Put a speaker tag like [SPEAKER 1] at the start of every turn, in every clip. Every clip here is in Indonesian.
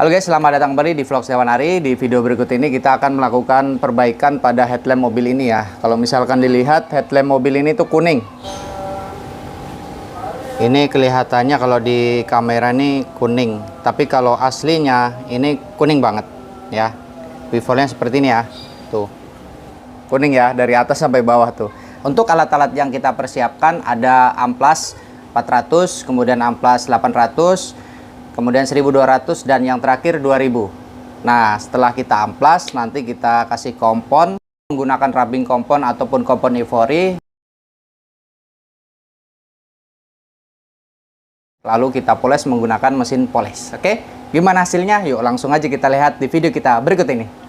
[SPEAKER 1] Halo guys, selamat datang kembali di vlog Setiawan Ari. Di video berikut ini kita akan melakukan perbaikan pada headlamp mobil ini ya. Kalau misalkan dilihat headlamp mobil ini tuh kuning. Ini kelihatannya kalau di kamera ini kuning, tapi kalau aslinya ini kuning banget ya. Befolnya seperti ini ya. Tuh. Kuning ya dari atas sampai bawah tuh. Untuk alat-alat yang kita persiapkan ada amplas 400, kemudian amplas 800, kemudian 1200, dan yang terakhir 2000. Nah, setelah kita amplas, nanti kita kasih kompon menggunakan rubbing kompon ataupun kompon Ivory. Lalu kita poles menggunakan mesin poles. Oke, gimana hasilnya? Yuk langsung aja kita lihat di video kita berikut ini.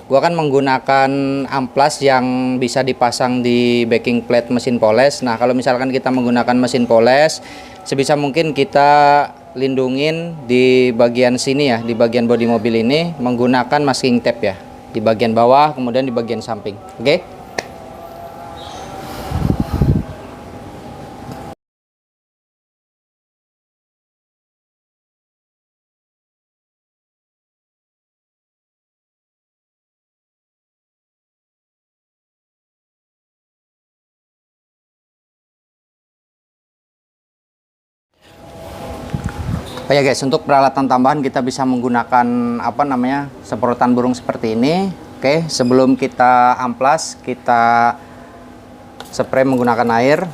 [SPEAKER 1] Gua akan menggunakan amplas yang bisa dipasang di backing plate mesin poles. Nah, kalau misalkan kita menggunakan mesin poles, sebisa mungkin kita lindungin di bagian sini ya, di bagian bodi mobil ini menggunakan masking tape ya, di bagian bawah kemudian di bagian samping. Oke? Oh ya guys, untuk peralatan tambahan kita bisa menggunakan semprotan burung seperti ini. Oke, sebelum kita amplas, kita spray menggunakan air.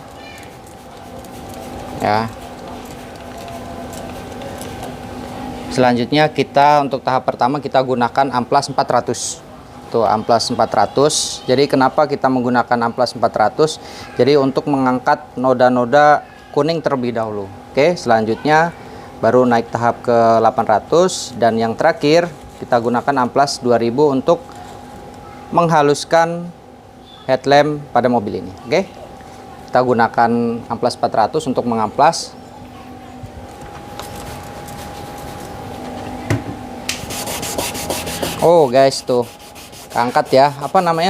[SPEAKER 1] Ya. Selanjutnya kita untuk tahap pertama kita gunakan amplas 400. Tuh, amplas 400. Jadi kenapa kita menggunakan amplas 400? Jadi untuk mengangkat noda-noda kuning terlebih dahulu. Oke, selanjutnya baru naik tahap ke 800, dan yang terakhir kita gunakan amplas 2000 untuk menghaluskan headlamp pada mobil ini. Oke, kita gunakan amplas 400 untuk mengamplas. Oh guys, tuh keangkat ya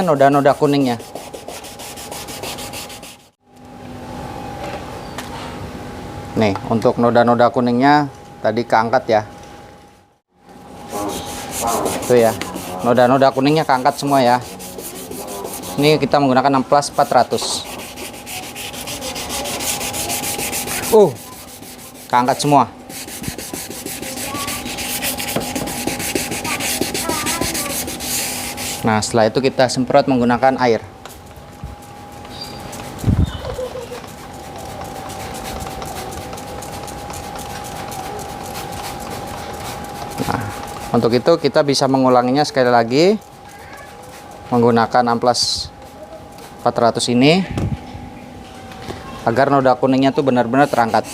[SPEAKER 1] noda-noda kuningnya. Nih, untuk noda-noda kuningnya tadi keangkat ya. Tuh ya, noda-noda kuningnya keangkat semua ya. Ini kita menggunakan amplas 400. Keangkat semua. Nah, setelah itu kita semprot menggunakan air. Untuk itu kita bisa mengulanginya sekali lagi menggunakan amplas 400 ini agar noda kuningnya tuh benar-benar terangkat.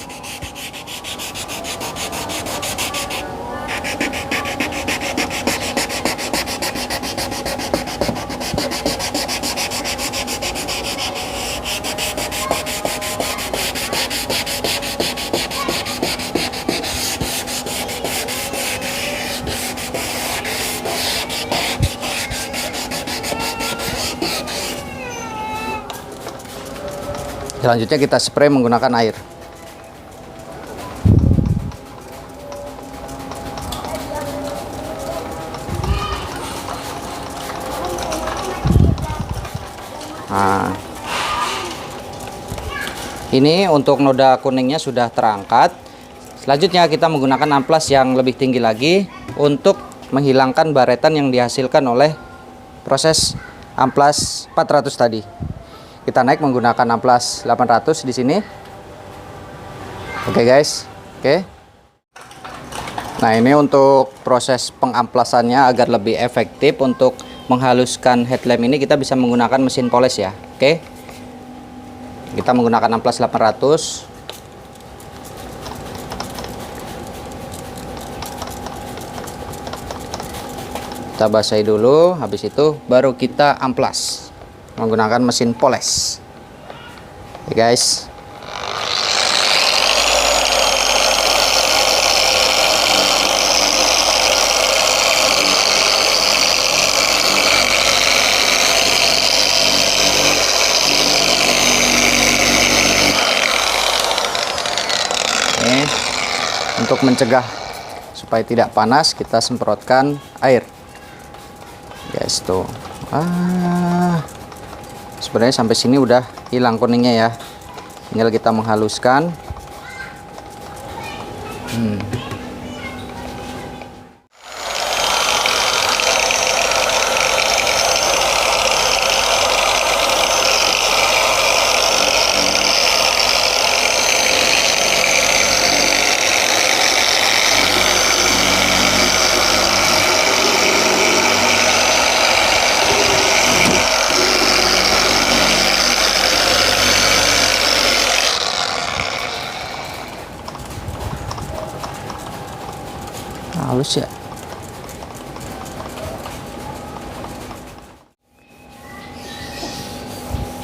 [SPEAKER 1] Selanjutnya kita spray menggunakan air. Nah, ini untuk noda kuningnya sudah terangkat. Selanjutnya kita menggunakan amplas yang lebih tinggi lagi untuk menghilangkan baretan yang dihasilkan oleh proses amplas 400 tadi. Kita naik menggunakan amplas 800 di sini. Oke guys. Oke. Nah, ini untuk proses pengamplasannya agar lebih efektif untuk menghaluskan headlamp ini kita bisa menggunakan mesin poles ya. Oke. Kita menggunakan amplas 800. Kita basahi dulu, habis itu baru kita amplas menggunakan mesin poles. Oke guys. Untuk mencegah supaya tidak panas, kita semprotkan air guys. Tuh sebenarnya sampai sini udah hilang kuningnya ya, tinggal kita menghaluskan. Halus ya.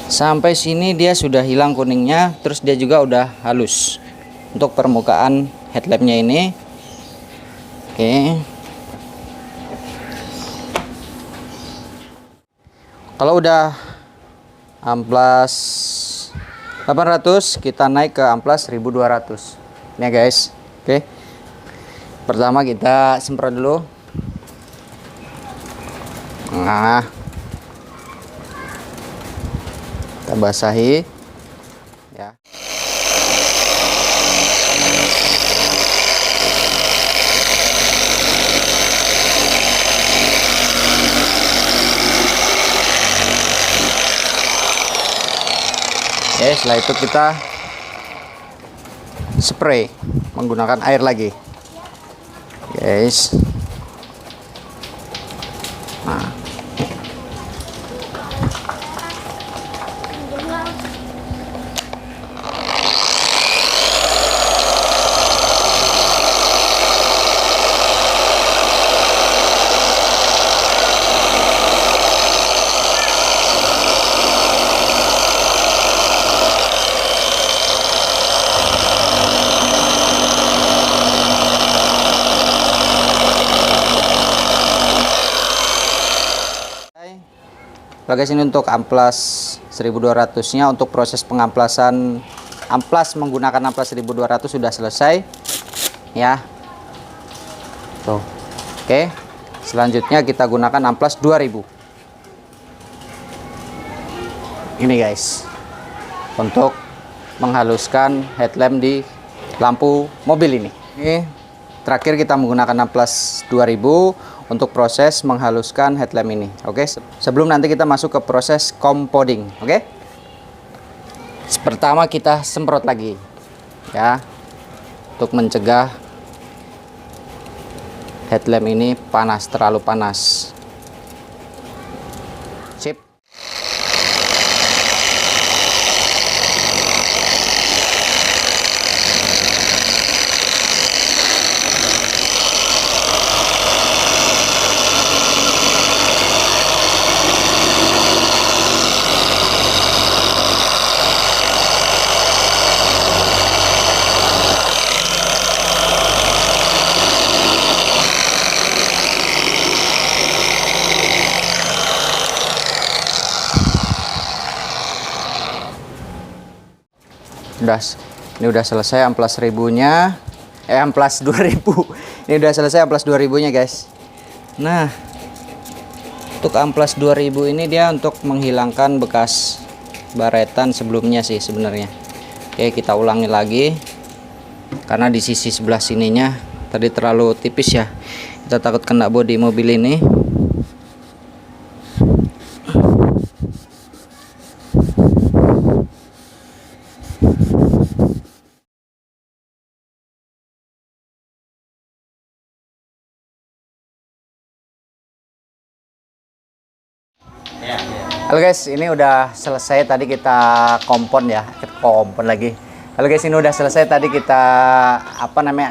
[SPEAKER 1] Sampai sini dia sudah hilang kuningnya, terus dia juga udah halus untuk permukaan headlampnya ini. Oke. Kalau udah amplas 800, kita naik ke amplas 1200. Ini ya guys. Oke. Pertama kita semprot dulu. Nah, kita basahi ya. Oke, setelah itu kita spray menggunakan air lagi guys. Nah, guys, ini untuk amplas 1200 nya. Untuk proses pengamplasan amplas menggunakan amplas 1200 sudah selesai ya. Tuh. Oke, selanjutnya kita gunakan amplas 2000 ini guys, untuk menghaluskan headlamp di lampu mobil ini. Terakhir kita menggunakan amplas 2000 untuk proses menghaluskan headlamp ini. Oke, sebelum nanti kita masuk ke proses compounding. Oke, pertama kita semprot lagi ya, untuk mencegah headlamp ini panas, terlalu panas. Sip. Ini udah selesai amplas 1000-nya, amplas 2000. Ini udah selesai amplas 2000-nya guys. Nah, untuk amplas 2000 ini dia untuk menghilangkan bekas baretan sebelumnya sih sebenarnya. Oke, kita ulangi lagi karena di sisi sebelah sininya tadi terlalu tipis ya, kita takut kena bodi mobil ini. Halo guys, ini udah selesai tadi kita kompon ya, kompon lagi. Halo guys, ini udah selesai tadi kita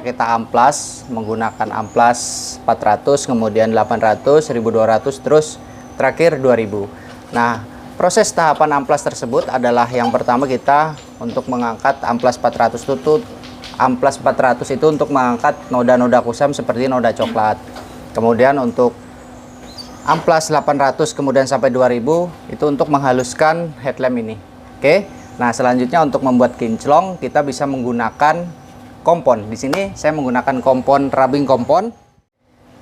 [SPEAKER 1] kita amplas menggunakan amplas 400, kemudian 800, 1200, terus terakhir 2000. Nah, proses tahapan amplas tersebut adalah yang pertama kita untuk mengangkat amplas 400 tutut. Amplas 400 itu untuk mengangkat noda-noda kusam seperti noda coklat. Kemudian untuk amplas 800 kemudian sampai 2000 itu untuk menghaluskan headlamp ini. Oke. Nah, selanjutnya untuk membuat kinclong kita bisa menggunakan kompon. Di sini saya menggunakan kompon rubbing kompon.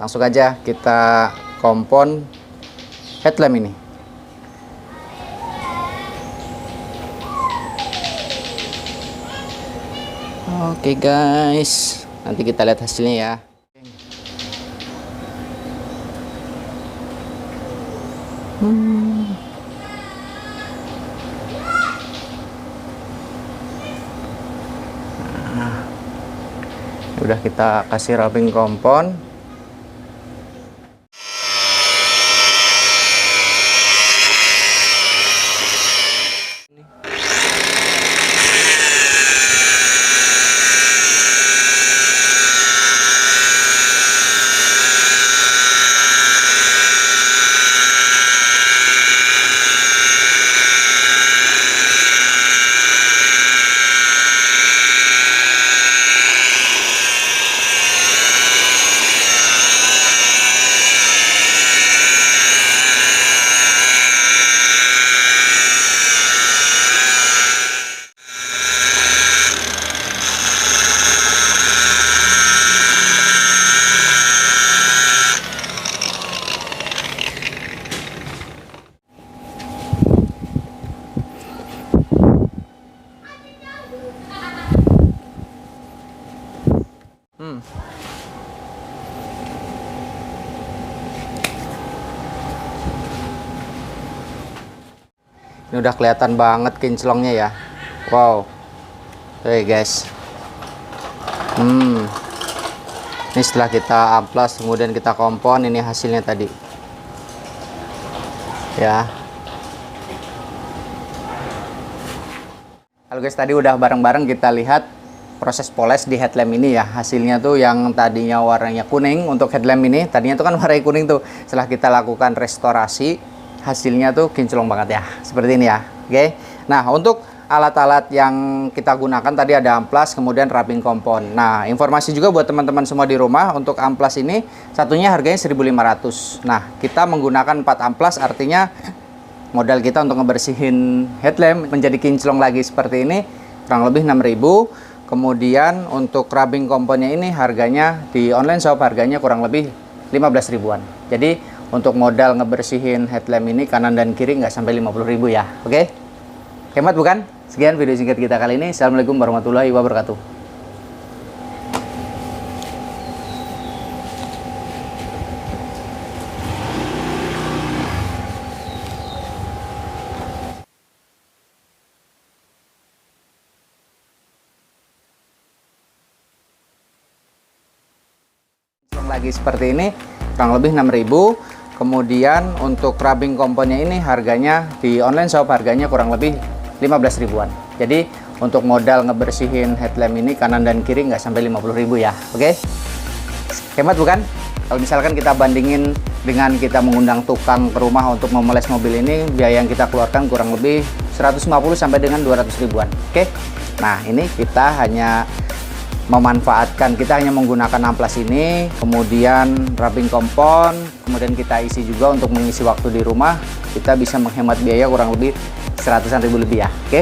[SPEAKER 1] Langsung aja kita kompon headlamp ini. Oke guys, nanti kita lihat hasilnya ya. Nah, udah kita kasih rubbing kompon. Ini udah kelihatan banget kinclongnya ya. Wow. Oke guys. Ini setelah kita amplas kemudian kita kompon, ini hasilnya tadi. Ya. Halo guys, tadi udah bareng-bareng kita lihat proses poles di headlamp ini ya. Hasilnya tuh yang tadinya warnanya kuning untuk headlamp ini, tadinya tuh kan warnanya kuning tuh. Setelah kita lakukan restorasi, hasilnya tuh kinclong banget ya. Seperti ini ya. Oke. Nah, untuk alat-alat yang kita gunakan tadi ada amplas, kemudian rubbing kompon. Nah, informasi juga buat teman-teman semua di rumah, untuk amplas ini satunya harganya 1.500. Nah, kita menggunakan 4 amplas, artinya modal kita untuk ngebersihin headlamp menjadi kinclong lagi seperti ini kurang lebih 6.000. Kemudian untuk rubbing komponnya ini harganya di online shop harganya kurang lebih 15 ribuan. Jadi untuk modal ngebersihin headlamp ini kanan dan kiri nggak sampai 50.000 ya. Oke? Hemat bukan? Sekian video singkat kita kali ini. Assalamualaikum warahmatullahi wabarakatuh. Lagi seperti ini kurang lebih 6.000. Kemudian untuk rubbing komponnya ini harganya di online shop harganya kurang lebih 15 ribuan. Jadi untuk modal ngebersihin headlamp ini kanan dan kiri nggak sampai 50.000 ya. Oke? Hemat bukan? Kalau misalkan kita bandingin dengan kita mengundang tukang ke rumah untuk memoles mobil ini, biaya yang kita keluarkan kurang lebih 150 sampai dengan 200 ribuan. Oke? Nah, ini kita hanya memanfaatkan, kita hanya menggunakan amplas ini, kemudian rubbing kompon, kemudian kita isi juga untuk mengisi waktu di rumah, kita bisa menghemat biaya kurang lebih 100.000 lebih ya. Oke.